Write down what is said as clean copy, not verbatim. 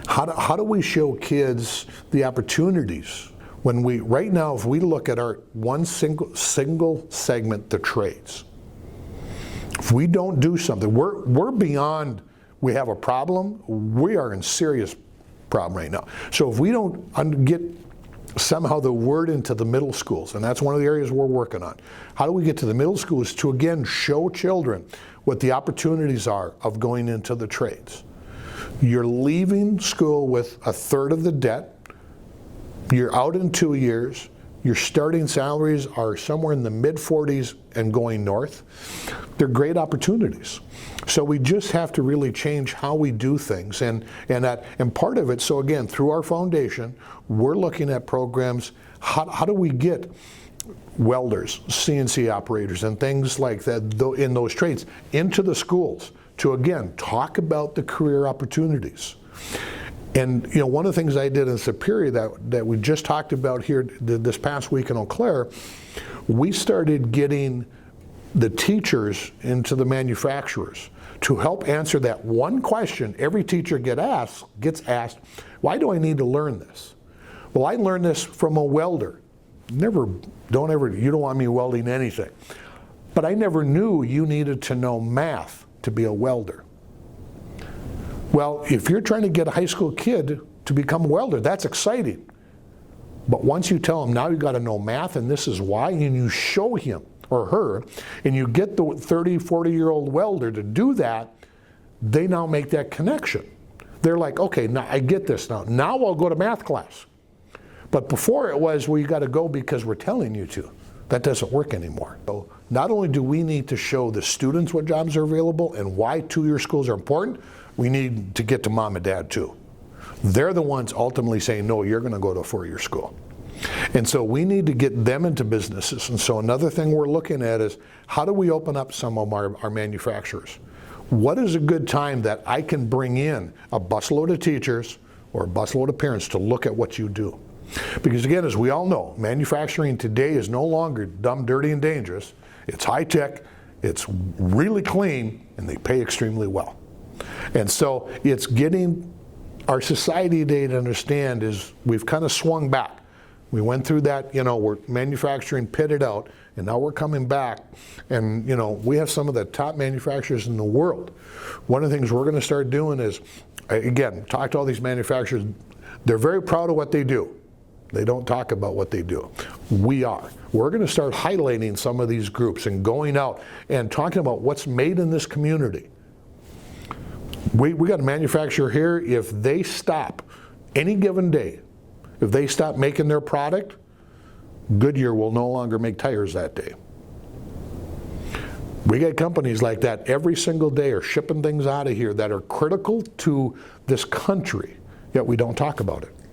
How do we show kids the opportunities? When right now, if we look at our one single segment, the trades, if we don't do something, we're beyond, we have a problem, we are in serious problem right now. So if we don't get somehow the word into the middle schools, and that's one of the areas we're working on. How do we get to the middle schools to again show children what the opportunities are of going into the trades? You're leaving school with a third of the debt. You're out in 2 years. Your starting salaries are somewhere in the mid-40s and going north. They're great opportunities. So we just have to really change how we do things, and part of it. So again, through our foundation, we're looking at programs. How do we get welders, CNC operators, and things like that in those trades into the schools to again talk about the career opportunities? And you know, one of the things I did in Superior that we just talked about here this past week in Eau Claire, we started getting the teachers into the manufacturers to help answer that one question every teacher gets asked, why do I need to learn this? Well, I learned this from a welder. You don't want me welding anything. But I never knew you needed to know math to be a welder. Well, if you're trying to get a high school kid to become a welder, that's exciting. But once you tell them, now you've got to know math and this is why, and you show him or her, and you get the 30, 40-year-old welder to do that, they now make that connection. They're like, okay, now I get this now. Now I'll go to math class. But before it was, well, you got to go because we're telling you to. That doesn't work anymore. So not only do we need to show the students what jobs are available and why two-year schools are important, we need to get to mom and dad too. They're the ones ultimately saying, no, you're going to go to a four-year school. And so we need to get them into businesses. And so another thing we're looking at is, how do we open up some of our manufacturers? What is a good time that I can bring in a busload of teachers or a busload of parents to look at what you do? Because again, as we all know, manufacturing today is no longer dumb, dirty, and dangerous. It's high tech, it's really clean, and they pay extremely well. And so it's getting our society today to understand is we've kind of swung back. We went through that, you know, we're manufacturing pitted out, and now we're coming back, and you know, we have some of the top manufacturers in the world. One of the things we're going to start doing is, again, talk to all these manufacturers. They're very proud of what they do. They don't talk about what they do. We are. We're going to start highlighting some of these groups and going out and talking about what's made in this community. We got a manufacturer here, if they stop any given day, if they stop making their product, Goodyear will no longer make tires that day. We got companies like that every single day are shipping things out of here that are critical to this country, yet we don't talk about it.